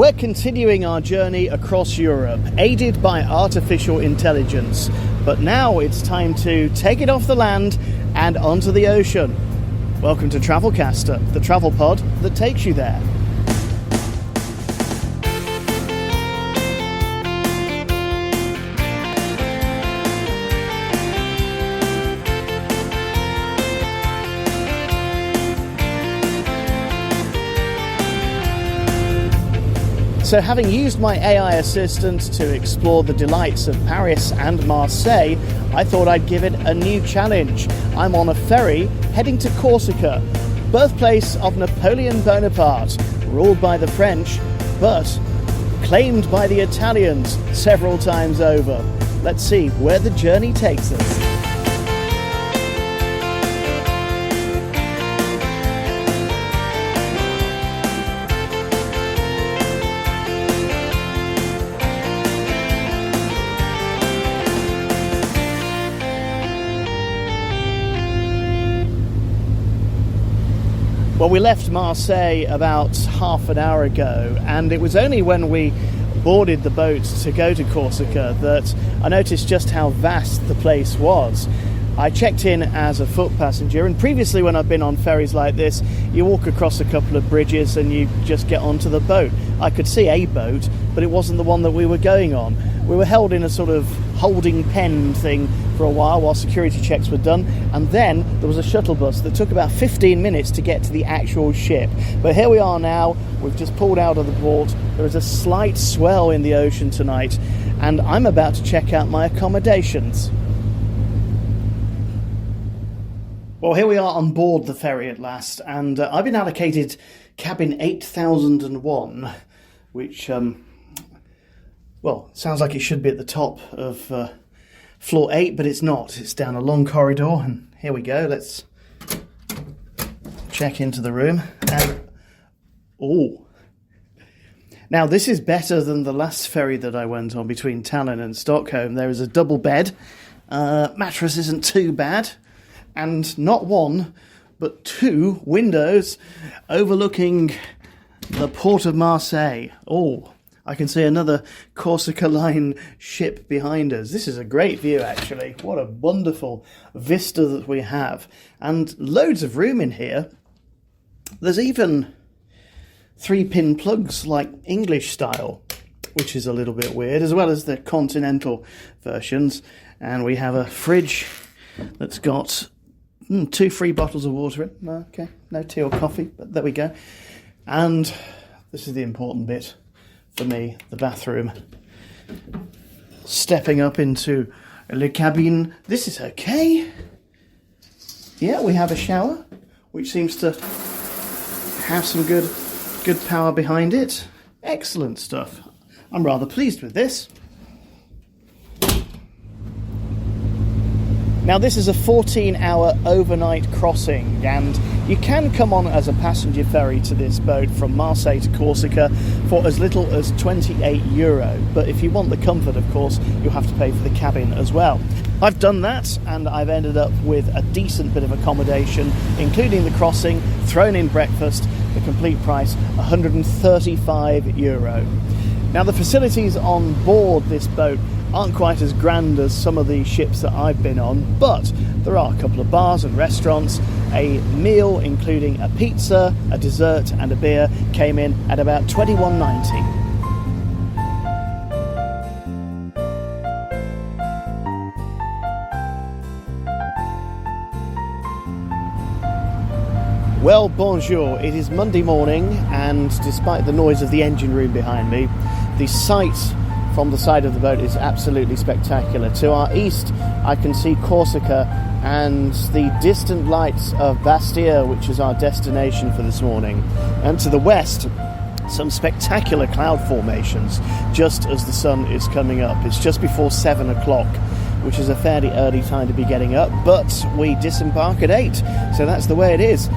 We're continuing our journey across Europe, aided by artificial intelligence. But now it's time to take it off the land and onto the ocean. Welcome to Travelcaster, the travel pod that takes you there. So having used my AI assistant to explore the delights of Paris and Marseille, I thought I'd give it a new challenge. I'm on a ferry heading to Corsica, birthplace of Napoleon Bonaparte, ruled by the French, but claimed by the Italians several times over. Let's see where the journey takes us. Well, we left Marseille about half an hour ago, and it was only when we boarded the boat to go to Corsica that I noticed just how vast the place was. I checked in as a foot passenger, and previously when I've been on ferries like this, you walk across a couple of bridges and you just get onto the boat. I could see a boat, but it wasn't the one that we were going on. We were held in a sort of holding pen thing for a while security checks were done, and then there was a shuttle bus that took about 15 minutes to get to the actual ship. But here we are now, we've just pulled out of the port. There is a slight swell in the ocean tonight, and I'm about to check out my accommodations. Well, here we are on board the ferry at last, and I've been allocated cabin 8001, which, well, sounds like it should be at the top of floor 8, but it's not. It's down a long corridor, and here we go. Let's check into the room. And, oh, now this is better than the last ferry that I went on between Tallinn and Stockholm. There is a double bed. Mattress isn't too bad. And not one, but two windows overlooking the port of Marseille. Oh, I can see another Corsica line ship behind us. This is a great view, actually. What a wonderful vista that we have. And loads of room in here. There's even 3-pin plugs like English style, which is a little bit weird, as well as the continental versions. And we have a fridge that's got 2 free bottles of water in. Okay, no tea or coffee, but there we go. And this is the important bit for me, the bathroom. Stepping up into le cabine. This is okay. Yeah, we have a shower, which seems to have some good power behind it. Excellent stuff. I'm rather pleased with this. Now, this is a 14-hour overnight crossing, and you can come on as a passenger ferry to this boat from Marseille to Corsica for as little as €28. But if you want the comfort, of course, you'll have to pay for the cabin as well. I've done that, and I've ended up with a decent bit of accommodation, including the crossing, thrown in breakfast, the complete price, €135. Now, the facilities on board this boat aren't quite as grand as some of the ships that I've been on, but there are a couple of bars and restaurants. A meal, including a pizza, a dessert and a beer, came in at about $21.90. Well, bonjour. It is Monday morning, and despite the noise of the engine room behind me, the sight from the side of the boat is absolutely spectacular. To our east, I can see Corsica and the distant lights of Bastia, which is our destination for this morning. And to the west, some spectacular cloud formations just as the sun is coming up. It's just before 7 o'clock, which is a fairly early time to be getting up, but we disembark at 8, so that's the way it is.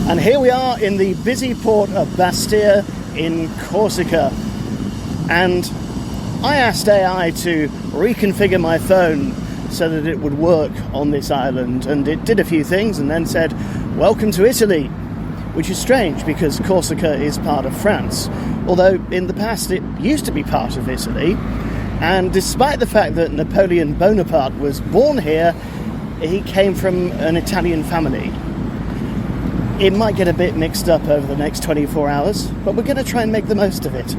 And here we are in the busy port of Bastia in Corsica. And I asked AI to reconfigure my phone so that it would work on this island, and it did a few things and then said, "Welcome to Italy," which is strange because Corsica is part of France, although in the past it used to be part of Italy, and despite the fact that Napoleon Bonaparte was born here, he came from an Italian family. It might get a bit mixed up over the next 24 hours, but we're going to try and make the most of it.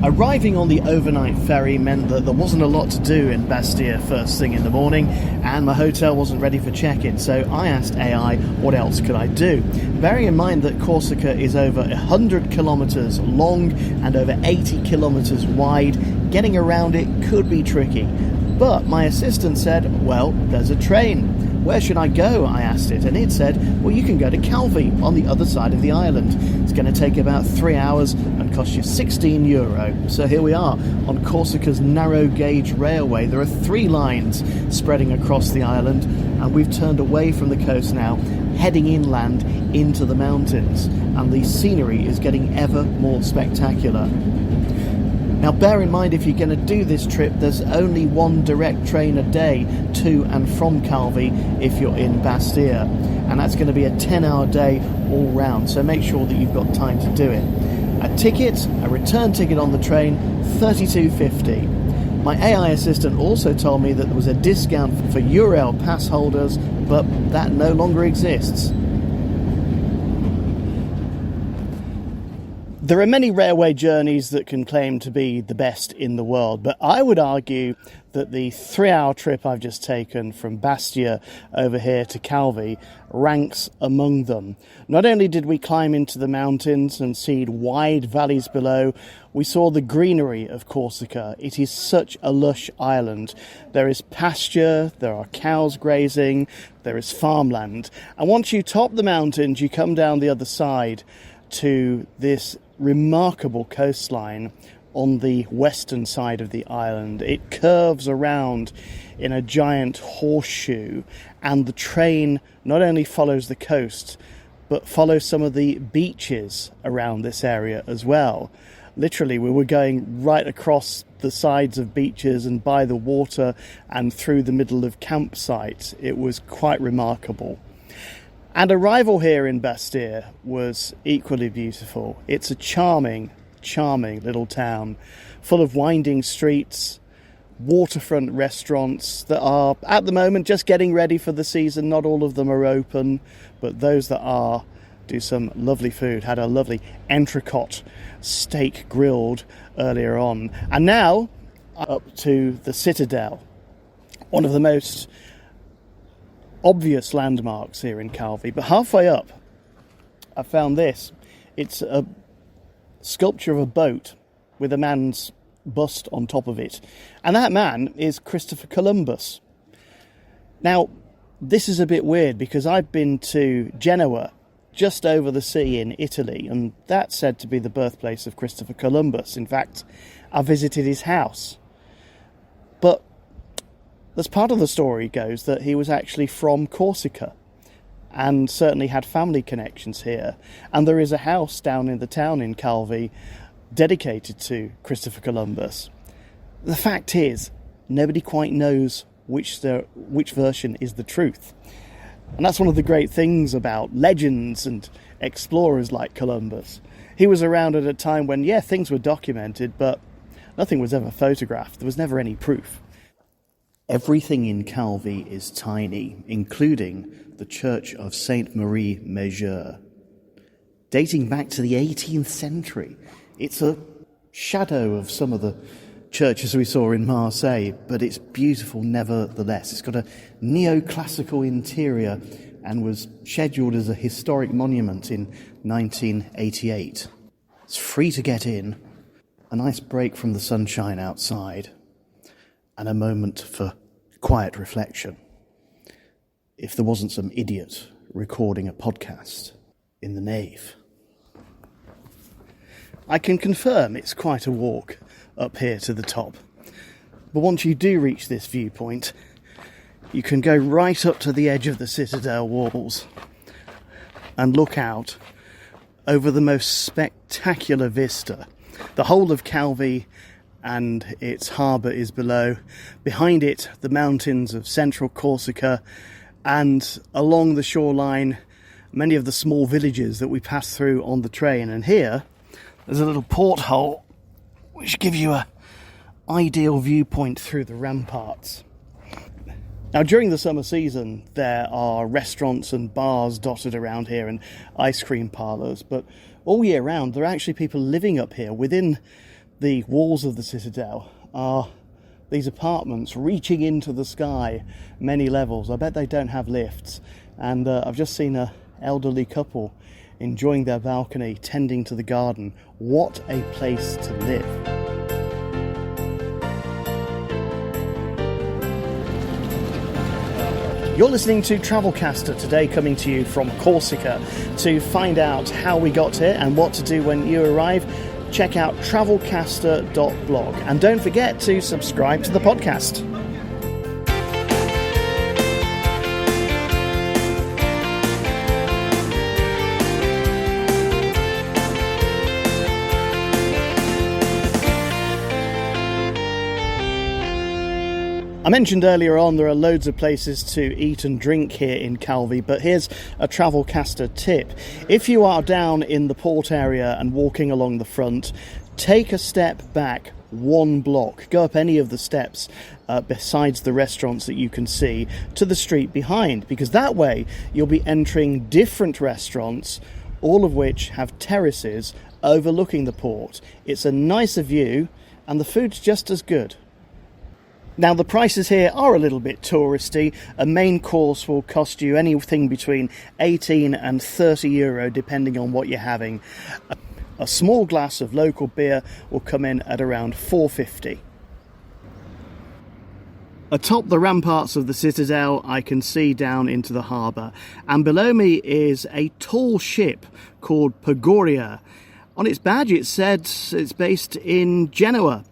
Arriving on the overnight ferry meant that there wasn't a lot to do in Bastia first thing in the morning, and my hotel wasn't ready for check-in, so I asked AI what else could I do. Bearing in mind that Corsica is over 100 kilometres long and over 80 kilometres wide, getting around it could be tricky. But my assistant said, well, there's a train. Where should I go? I asked it, and it said, well, you can go to Calvi on the other side of the island. It's going to take about 3 hours and cost you €16. So here we are on Corsica's narrow gauge railway. There are 3 lines spreading across the island, and we've turned away from the coast now, heading inland into the mountains, and the scenery is getting ever more spectacular. Now bear in mind, if you're going to do this trip, there's only one direct train a day to and from Calvi if you're in Bastia, and that's going to be a 10-hour day all round, so make sure that you've got time to do it. A return ticket on the train, $32.50. My AI assistant also told me that there was a discount for Eurail pass holders, but that no longer exists. There are many railway journeys that can claim to be the best in the world, but I would argue that the 3-hour trip I've just taken from Bastia over here to Calvi ranks among them. Not only did we climb into the mountains and see wide valleys below, we saw the greenery of Corsica. It is such a lush island. There is pasture, there are cows grazing, there is farmland. And once you top the mountains, you come down the other side to this remarkable coastline on the western side of the island. It curves around in a giant horseshoe, and the train not only follows the coast but follows some of the beaches around this area as well. Literally, we were going right across the sides of beaches and by the water and through the middle of campsites. It was quite remarkable. And arrival here in Bastia was equally beautiful. It's a charming, charming little town full of winding streets, waterfront restaurants that are, at the moment, just getting ready for the season. Not all of them are open, but those that are do some lovely food. Had a lovely entrecôte steak grilled earlier on. And now, up to the Citadel, one of the most obvious landmarks here in Calvi. But halfway up, I found this. It's a sculpture of a boat with a man's bust on top of it. And that man is Christopher Columbus. Now, this is a bit weird because I've been to Genoa, just over the sea in Italy, and that's said to be the birthplace of Christopher Columbus. In fact, I visited his house. But there's part of the story goes that he was actually from Corsica and certainly had family connections here. And there is a house down in the town in Calvi dedicated to Christopher Columbus. The fact is, nobody quite knows which version is the truth. And that's one of the great things about legends and explorers like Columbus. He was around at a time when, things were documented, but nothing was ever photographed. There was never any proof. Everything in Calvi is tiny, including the Church of Saint Marie Majeur. Dating back to the 18th century, it's a shadow of some of the churches we saw in Marseille, but it's beautiful nevertheless. It's got a neoclassical interior and was scheduled as a historic monument in 1988. It's free to get in, a nice break from the sunshine outside, and a moment for quiet reflection. If there wasn't some idiot recording a podcast in the nave. I can confirm it's quite a walk up here to the top. But once you do reach this viewpoint, you can go right up to the edge of the Citadel walls and look out over the most spectacular vista. The whole of Calvi and its harbour is below. Behind it, the mountains of central Corsica, and along the shoreline, many of the small villages that we pass through on the train. And here, there's a little porthole which gives you an ideal viewpoint through the ramparts. Now, during the summer season, there are restaurants and bars dotted around here and ice cream parlours, but all year round, there are actually people living up here. Within the walls of the citadel are these apartments reaching into the sky, many levels. I bet they don't have lifts. And I've just seen an elderly couple enjoying their balcony, tending to the garden. What a place to live. You're listening to Travelcaster today, coming to you from Corsica. To find out how we got here and what to do when you arrive, check out travelcaster.blog. And don't forget to subscribe to the podcast. I mentioned earlier on there are loads of places to eat and drink here in Calvi, but here's a Travelcaster tip. If you are down in the port area and walking along the front, take a step back 1 block. Go up any of the steps besides the restaurants that you can see to the street behind, because that way you'll be entering different restaurants, all of which have terraces overlooking the port. It's a nicer view and the food's just as good. Now, the prices here are a little bit touristy. A main course will cost you anything between 18 and 30 euro, depending on what you're having. A small glass of local beer will come in at around 4.50. Atop the ramparts of the citadel, I can see down into the harbour. And below me is a tall ship called Pagoria. On its badge, it said it's based in Genoa.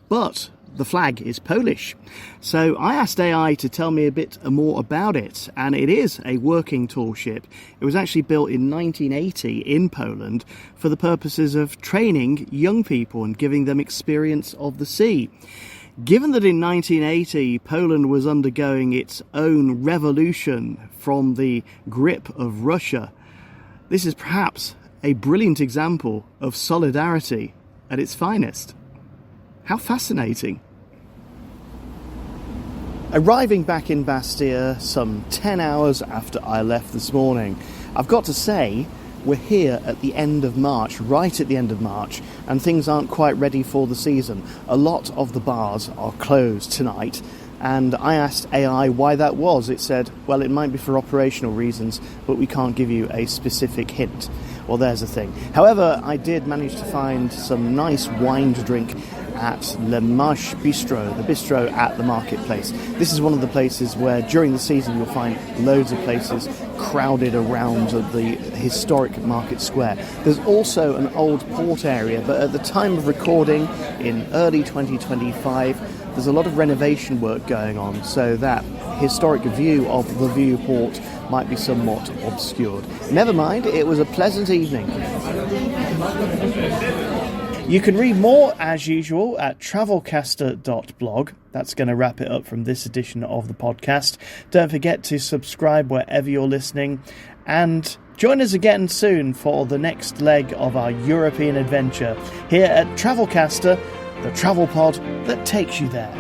But the flag is Polish. So I asked AI to tell me a bit more about it, and it is a working tall ship. It was actually built in 1980 in Poland for the purposes of training young people and giving them experience of the sea. Given that in 1980 Poland was undergoing its own revolution from the grip of Russia, this is perhaps a brilliant example of solidarity at its finest. How fascinating. Arriving back in Bastia some 10 hours after I left this morning. I've got to say, we're here at the end of March, right at the end of March, and things aren't quite ready for the season. A lot of the bars are closed tonight, and I asked AI why that was. It said, well, it might be for operational reasons, but we can't give you a specific hint. Well, there's the thing. However, I did manage to find some nice wine to drink at Le Marche Bistro, the bistro at the marketplace. This is one of the places where during the season you'll find loads of places crowded around the historic market square. There's also an old port area, but at the time of recording in early 2025 there's a lot of renovation work going on, so that historic view of the viewport might be somewhat obscured. Never mind, it was a pleasant evening. You can read more, as usual, at travelcaster.blog. That's going to wrap it up from this edition of the podcast. Don't forget to subscribe wherever you're listening, and join us again soon for the next leg of our European adventure here at Travelcaster, the travel pod that takes you there.